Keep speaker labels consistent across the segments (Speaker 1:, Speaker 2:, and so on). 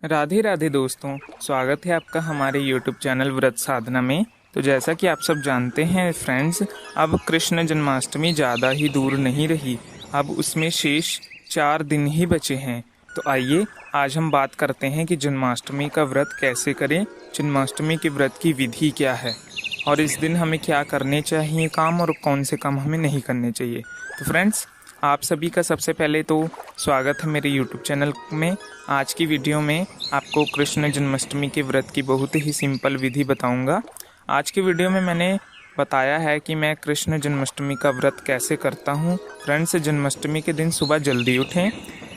Speaker 1: राधे राधे दोस्तों, स्वागत है आपका हमारे YouTube चैनल व्रत साधना में। तो जैसा कि आप सब जानते हैं फ्रेंड्स, अब कृष्ण जन्माष्टमी ज़्यादा ही दूर नहीं रही। अब उसमें शेष 4 दिन ही बचे हैं। तो आइए आज हम बात करते हैं कि जन्माष्टमी का व्रत कैसे करें, जन्माष्टमी के व्रत की विधि क्या है और इस दिन हमें क्या करने चाहिए काम और कौन से काम हमें नहीं करने चाहिए। तो फ्रेंड्स, आप सभी का सबसे पहले तो स्वागत है मेरे YouTube चैनल में। आज की वीडियो में आपको कृष्ण जन्माष्टमी के व्रत की बहुत ही सिंपल विधि बताऊंगा। आज की वीडियो में मैंने बताया है कि मैं कृष्ण जन्माष्टमी का व्रत कैसे करता हूं। फ्रेंड्स, जन्माष्टमी के दिन सुबह जल्दी उठें,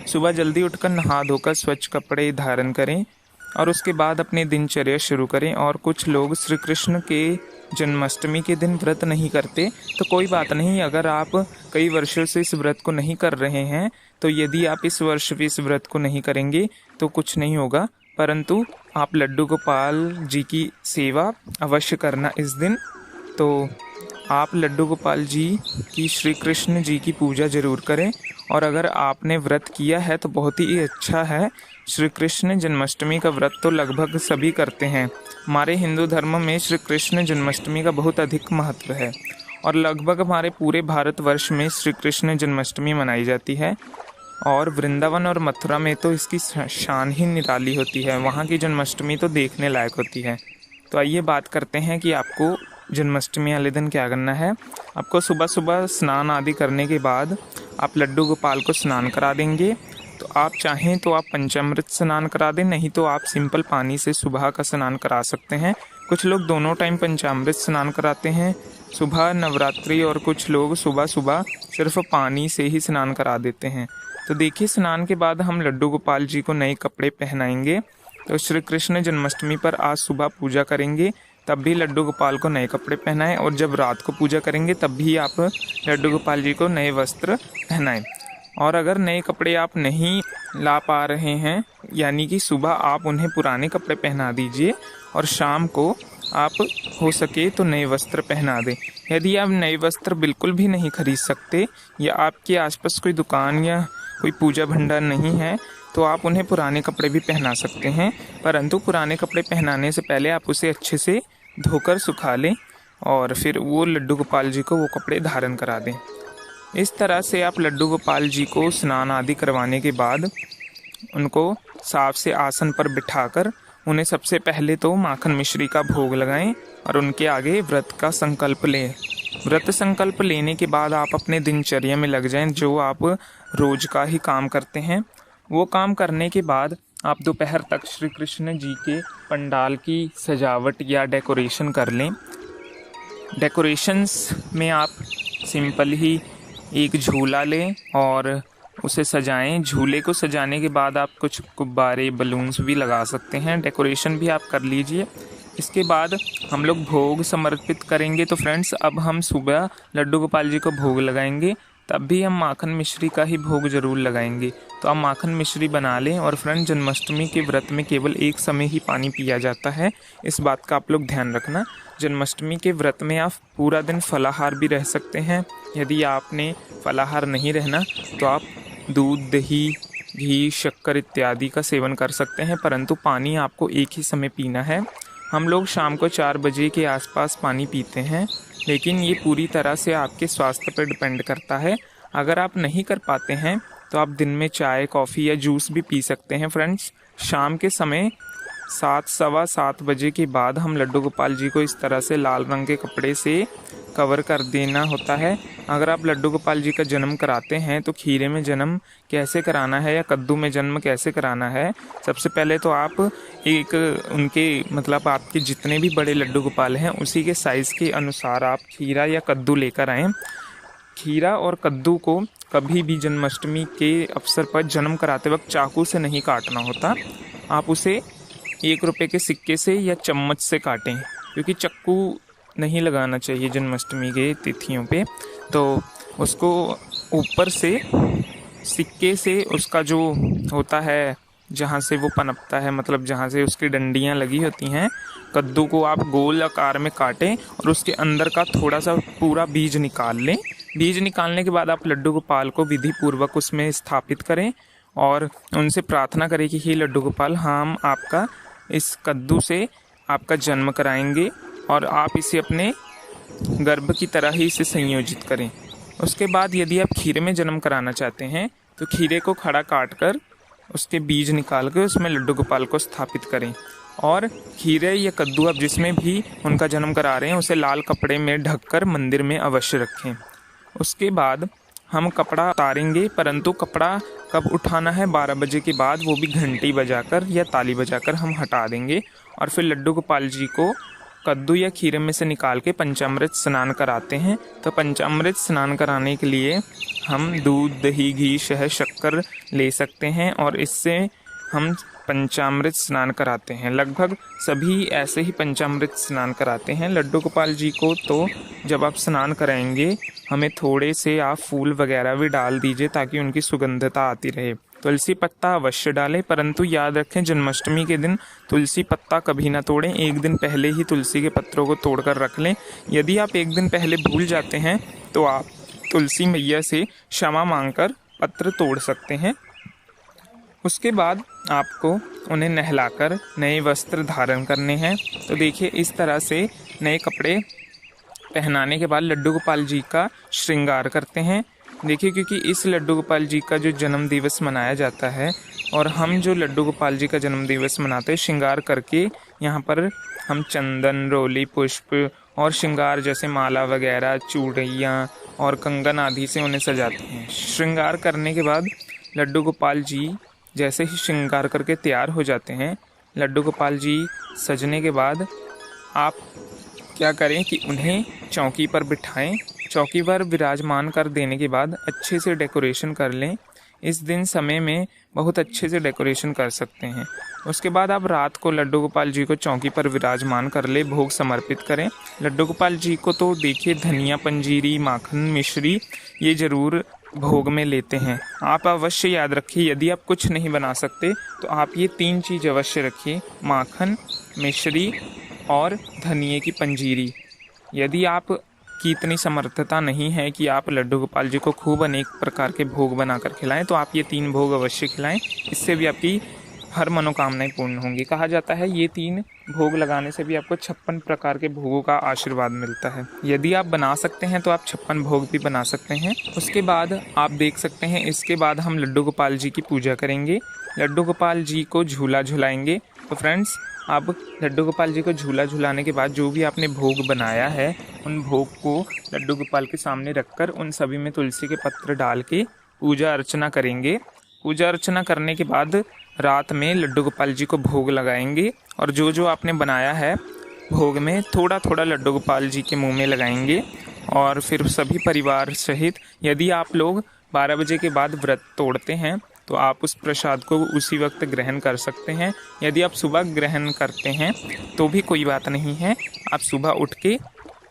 Speaker 1: सुबह जल्दी उठकर नहा धोकर स्वच्छ कपड़े धारण करें और उसके बाद अपनी दिनचर्या शुरू करें। और कुछ लोग श्री कृष्ण के जन्माष्टमी के दिन व्रत नहीं करते, तो कोई बात नहीं। अगर आप कई वर्षों से इस व्रत को नहीं कर रहे हैं, तो यदि आप इस वर्ष भी इस व्रत को नहीं करेंगे तो कुछ नहीं होगा, परंतु आप लड्डू गोपाल जी की सेवा अवश्य करना इस दिन। तो आप लड्डू गोपाल जी की, श्री कृष्ण जी की पूजा जरूर करें। और अगर आपने व्रत किया है तो बहुत ही अच्छा है। श्री कृष्ण जन्माष्टमी का व्रत तो लगभग सभी करते हैं। हमारे हिंदू धर्म में श्री कृष्ण जन्माष्टमी का बहुत अधिक महत्व है और लगभग हमारे पूरे भारतवर्ष में श्री कृष्ण जन्माष्टमी मनाई जाती है। और वृंदावन और मथुरा में तो इसकी शान ही निराली होती है। वहाँ की जन्माष्टमी तो देखने लायक होती है। तो आइए बात करते हैं कि आपको जन्माष्टमी वाले दिन क्या करना है। आपको सुबह सुबह स्नान आदि करने के बाद आप लड्डू गोपाल को स्नान करा देंगे। तो आप चाहें तो आप पंचामृत स्नान करा दें, नहीं तो आप सिंपल पानी से सुबह का स्नान करा सकते हैं। कुछ लोग दोनों टाइम पंचामृत स्नान कराते हैं, सुबह नवरात्रि, और कुछ लोग सुबह सुबह सिर्फ पानी से ही स्नान करा देते हैं। तो देखिए, स्नान के बाद हम लड्डू गोपाल जी को नए कपड़े पहनाएंगे। तो श्री कृष्ण जन्माष्टमी पर आज सुबह पूजा करेंगे, तब भी लड्डू गोपाल को नए कपड़े पहनाएं, और जब रात को पूजा करेंगे तब भी आप लड्डू गोपाल जी को नए वस्त्र पहनाएं। और अगर नए कपड़े आप नहीं ला पा रहे हैं, यानी कि सुबह आप उन्हें पुराने कपड़े पहना दीजिए और शाम को आप हो सके तो नए वस्त्र पहना दें। यदि आप नए वस्त्र बिल्कुल भी नहीं खरीद सकते या आपके आसपास कोई दुकान या कोई पूजा भंडार नहीं है, तो आप उन्हें पुराने कपड़े भी पहना सकते हैं, परंतु पुराने कपड़े पहनाने से पहले आप उसे अच्छे से धोकर सुखा लें और फिर वो लड्डू गोपाल जी को वो कपड़े धारण करा दें। इस तरह से आप लड्डू गोपाल जी को स्नान आदि करवाने के बाद उनको साफ से आसन पर बिठाकर उन्हें सबसे पहले तो माखन मिश्री का भोग लगाएं और उनके आगे व्रत का संकल्प लें। व्रत संकल्प लेने के बाद आप अपने दिनचर्या में लग जाएं। जो आप रोज का ही काम करते हैं वो काम करने के बाद आप दोपहर तक श्री कृष्ण जी के पंडाल की सजावट या डेकोरेशन कर लें। डेकोरेशंस में आप सिंपल ही एक झूला लें और उसे सजाएं। झूले को सजाने के बाद आप कुछ गुब्बारे, बलून्स भी लगा सकते हैं। डेकोरेशन भी आप कर लीजिए। इसके बाद हम लोग भोग समर्पित करेंगे। तो फ्रेंड्स, अब हम सुबह लड्डू गोपाल जी को भोग लगाएंगे, तब भी हम माखन मिश्री का ही भोग जरूर लगाएंगे। तो आप माखन मिश्री बना लें। और फ्रेंड, जन्माष्टमी के व्रत में केवल एक समय ही पानी पिया जाता है, इस बात का आप लोग ध्यान रखना। जन्माष्टमी के व्रत में आप पूरा दिन फलाहार भी रह सकते हैं। यदि आपने फलाहार नहीं रहना तो आप दूध, दही, घी, शक्कर इत्यादि का सेवन कर सकते हैं, परंतु पानी आपको एक ही समय पीना है। हम लोग शाम को 4 बजे के आसपास पानी पीते हैं, लेकिन ये पूरी तरह से आपके स्वास्थ्य पर डिपेंड करता है। अगर आप नहीं कर पाते हैं तो आप दिन में चाय, कॉफ़ी या जूस भी पी सकते हैं। फ्रेंड्स, शाम के समय 7, सवा 7 बजे के बाद हम लड्डू गोपाल जी को इस तरह से लाल रंग के कपड़े से कवर कर देना होता है। अगर आप लड्डू गोपाल जी का जन्म कराते हैं तो खीरे में जन्म कैसे कराना है या कद्दू में जन्म कैसे कराना है, सबसे पहले तो आप एक उनके मतलब आपके जितने भी बड़े लड्डू गोपाल हैं उसी के साइज़ के अनुसार आप खीरा या कद्दू लेकर आएँ। खीरा और कद्दू को कभी भी जन्माष्टमी के अवसर पर जन्म कराते वक्त चाकू से नहीं काटना होता। आप उसे 1 रुपये के सिक्के से या चम्मच से काटें, क्योंकि चाकू नहीं लगाना चाहिए जन्माष्टमी के तिथियों पे। तो उसको ऊपर से सिक्के से उसका जो होता है, जहाँ से वो पनपता है, मतलब जहाँ से उसकी डंडियाँ लगी होती हैं, कद्दू को आप गोल आकार में काटें और उसके अंदर का थोड़ा सा पूरा बीज निकाल लें। बीज निकालने के बाद आप लड्डू गोपाल को विधि पूर्वक उसमें स्थापित करें और उनसे प्रार्थना करें कि हे लड्डू गोपाल, हम आपका इस कद्दू से आपका जन्म कराएंगे और आप इसे अपने गर्भ की तरह ही इसे संयोजित करें। उसके बाद यदि आप खीरे में जन्म कराना चाहते हैं तो खीरे को खड़ा काट कर उसके बीज निकाल कर उसमें लड्डू गोपाल को स्थापित करें और खीरे या कद्दू आप जिसमें भी उनका जन्म करा रहे हैं उसे लाल कपड़े में ढककर मंदिर में अवश्य रखें। उसके बाद हम कपड़ा उतारेंगे, परंतु कपड़ा कब उठाना है, 12 बजे के बाद, वो भी घंटी बजाकर या ताली बजाकर हम हटा देंगे। और फिर लड्डू गोपाल जी को कद्दू या खीरे में से निकाल के पंचामृत स्नान कराते हैं। तो पंचामृत स्नान कराने के लिए हम दूध, दही, घी, शहद, शक्कर ले सकते हैं और इससे हम पंचामृत स्नान कराते हैं। लगभग सभी ऐसे ही पंचामृत स्नान कराते हैं। लड्डू गोपाल जी को तो जब आप स्नान कराएंगे हमें थोड़े से आप फूल वगैरह भी डाल दीजिए ताकि उनकी सुगंधता आती रहे। तुलसी पत्ता अवश्य डालें, परंतु याद रखें जन्माष्टमी के दिन तुलसी पत्ता कभी ना तोड़ें। एक दिन पहले ही तुलसी के पत्रों को तोड़कर रख लें। यदि आप एक दिन पहले भूल जाते हैं तो आप तुलसी मैया से क्षमा मांगकर पत्र तोड़ सकते हैं। उसके बाद आपको उन्हें नहलाकर नए वस्त्र धारण करने हैं। तो देखिए इस तरह से नए कपड़े पहनाने के बाद लड्डू गोपाल जी का श्रृंगार करते हैं। देखिए क्योंकि इस लड्डू गोपाल जी का जो जन्म दिवस मनाया जाता है और हम जो लड्डू गोपाल जी का जन्म दिवस मनाते हैं श्रृंगार करके, यहाँ पर हम चंदन, रोली, पुष्प और श्रृंगार जैसे माला वगैरह, चूड़ियाँ और कंगन आदि से उन्हें सजाते हैं। श्रृंगार करने के बाद लड्डू गोपाल जी जैसे ही श्रृंगार करके तैयार हो जाते हैं, लड्डू गोपाल जी सजने के बाद आप क्या करें कि उन्हें चौकी पर बिठाएं। चौकी पर विराजमान कर देने के बाद अच्छे से डेकोरेशन कर लें। इस दिन समय में बहुत अच्छे से डेकोरेशन कर सकते हैं। उसके बाद आप रात को लड्डू गोपाल जी को चौकी पर विराजमान कर ले, भोग समर्पित करें। लड्डू गोपाल जी को तो देखिए धनिया, पंजीरी, माखन, मिश्री ये ज़रूर भोग में लेते हैं। आप अवश्य याद रखिए, यदि आप कुछ नहीं बना सकते तो आप ये 3 चीज़ अवश्य रखिए, माखन, मिश्री और धनिये की पंजीरी। यदि आप की इतनी समर्थता नहीं है कि आप लड्डू गोपाल जी को खूब अनेक प्रकार के भोग बनाकर खिलाएं तो आप ये 3 भोग अवश्य खिलाएं। इससे भी आपकी हर मनोकामनाएं पूर्ण होंगी। कहा जाता है ये 3 भोग लगाने से भी आपको 56 प्रकार के भोगों का आशीर्वाद मिलता है। यदि आप बना सकते हैं तो आप 56 भोग भी बना सकते हैं। उसके बाद आप देख सकते हैं इसके बाद हम लड्डू गोपाल जी की पूजा करेंगे, लड्डू गोपाल जी को झूला झुलाएंगे। तो फ्रेंड्स, अब लड्डू गोपाल जी को झूला झुलाने के बाद जो भी आपने भोग बनाया है उन भोग को लड्डू गोपाल के सामने रखकर उन सभी में तुलसी के पत्र डाल के पूजा अर्चना करेंगे। पूजा अर्चना करने के बाद रात में लड्डू गोपाल जी को भोग लगाएंगे और जो जो आपने बनाया है भोग में थोड़ा थोड़ा लड्डू गोपाल जी के मुंह में लगाएंगे। और फिर सभी परिवार सहित यदि आप लोग 12 बजे के बाद व्रत तोड़ते हैं तो आप उस प्रसाद को उसी वक्त ग्रहण कर सकते हैं। यदि आप सुबह ग्रहण करते हैं तो भी कोई बात नहीं है, आप सुबह उठ के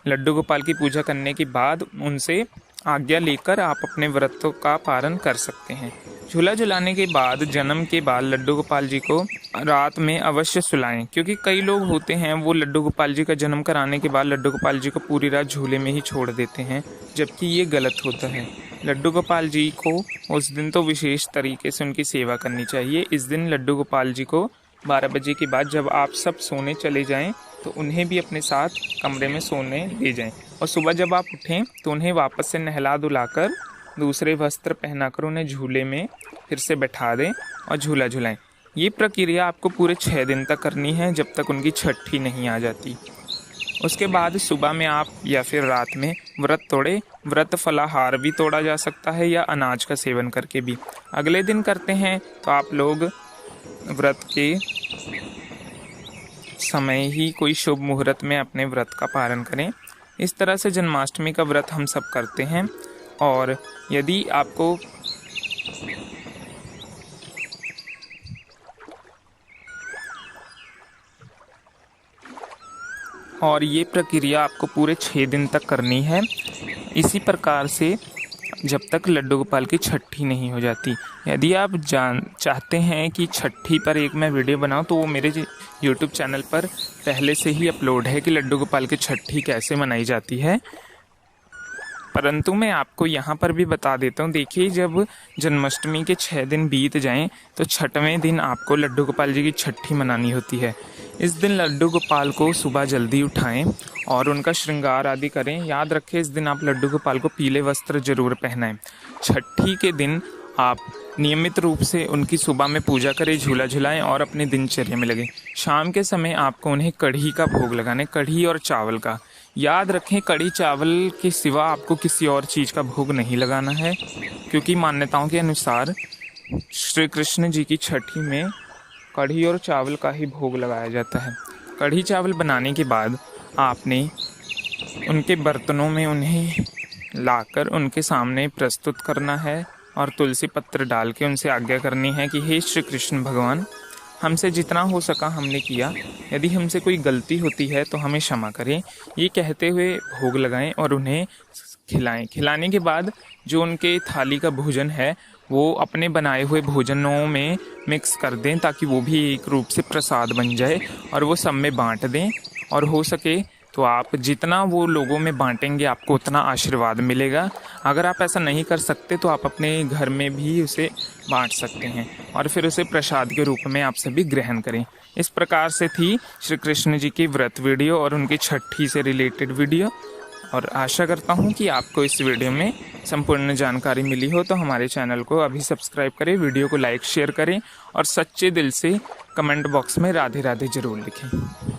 Speaker 1: लड्डू गोपाल की पूजा करने के बाद उनसे आज्ञा लेकर आप अपने व्रतों का पालन कर सकते हैं। झूला झुलाने के बाद जन्म के बाद लड्डू गोपाल जी को रात में अवश्य सुलाएं, क्योंकि कई लोग होते हैं वो लड्डू गोपाल जी का जन्म कराने के बाद लड्डू गोपाल जी को पूरी रात झूले में ही छोड़ देते हैं, जबकि ये गलत होता है। लड्डू गोपाल जी को उस दिन तो विशेष तरीके से उनकी सेवा करनी चाहिए। इस दिन लड्डू गोपाल जी को 12 बजे के बाद जब आप सब सोने चले जाएं तो उन्हें भी अपने साथ कमरे में सोने ले जाएं और सुबह जब आप उठें तो उन्हें वापस से नहला धुलाकर दूसरे वस्त्र पहनाकर उन्हें झूले में फिर से बैठा दें और झूला झुलाएं। ये प्रक्रिया आपको पूरे 6 दिन तक करनी है जब तक उनकी छठी नहीं आ जाती। उसके बाद सुबह में आप या फिर रात में व्रत तोड़े। व्रत फलाहार भी तोड़ा जा सकता है या अनाज का सेवन करके भी। अगले दिन करते हैं तो आप लोग व्रत के समय ही कोई शुभ मुहूर्त में अपने व्रत का पालन करें। इस तरह से जन्माष्टमी का व्रत हम सब करते हैं। और यदि आपको और ये प्रक्रिया आपको पूरे 6 दिन तक करनी है, इसी प्रकार से जब तक लड्डू गोपाल की छठी नहीं हो जाती। यदि आप चाहते हैं कि छठी पर एक मैं वीडियो बनाऊं तो वो मेरे YouTube चैनल पर पहले से ही अपलोड है कि लड्डू गोपाल की छठी कैसे मनाई जाती है। परंतु मैं आपको यहाँ पर भी बता देता हूँ। देखिए, जब जन्माष्टमी के 6 दिन बीत जाएं तो छठवें दिन आपको लड्डू गोपाल जी की छठी मनानी होती है। इस दिन लड्डू गोपाल को सुबह जल्दी उठाएं और उनका श्रृंगार आदि करें। याद रखें, इस दिन आप लड्डू गोपाल को पीले वस्त्र जरूर पहनाएं। छठी के दिन आप नियमित रूप से उनकी सुबह में पूजा करें, झूला झुलाएं और अपनी दिनचर्या में लगें। शाम के समय आपको उन्हें कढ़ी का भोग लगाना है, कढ़ी और चावल का। याद रखें, कढ़ी चावल के सिवा आपको किसी और चीज़ का भोग नहीं लगाना है, क्योंकि मान्यताओं के अनुसार श्री कृष्ण जी की छठी में कढ़ी और चावल का ही भोग लगाया जाता है। कढ़ी चावल बनाने के बाद आपने उनके बर्तनों में उन्हें लाकर उनके सामने प्रस्तुत करना है और तुलसी पत्र डाल के उनसे आज्ञा करनी है कि हे श्री कृष्ण भगवान, हमसे जितना हो सका हमने किया, यदि हमसे कोई गलती होती है तो हमें क्षमा करें। ये कहते हुए भोग लगाएं और उन्हें खिलाएं। खिलाने के बाद जो उनके थाली का भोजन है वो अपने बनाए हुए भोजनों में मिक्स कर दें, ताकि वो भी एक रूप से प्रसाद बन जाए और वो सब में बांट दें। और हो सके तो आप जितना वो लोगों में बांटेंगे आपको उतना आशीर्वाद मिलेगा। अगर आप ऐसा नहीं कर सकते तो आप अपने घर में भी उसे बांट सकते हैं और फिर उसे प्रसाद के रूप में आप सभी ग्रहण करें। इस प्रकार से थी श्री कृष्ण जी की व्रत वीडियो और उनकी छठी से रिलेटेड वीडियो। और आशा करता हूँ कि आपको इस वीडियो में संपूर्ण जानकारी मिली हो। तो हमारे चैनल को अभी सब्सक्राइब करें, वीडियो को लाइक शेयर करें और सच्चे दिल से कमेंट बॉक्स में राधे राधे जरूर लिखें।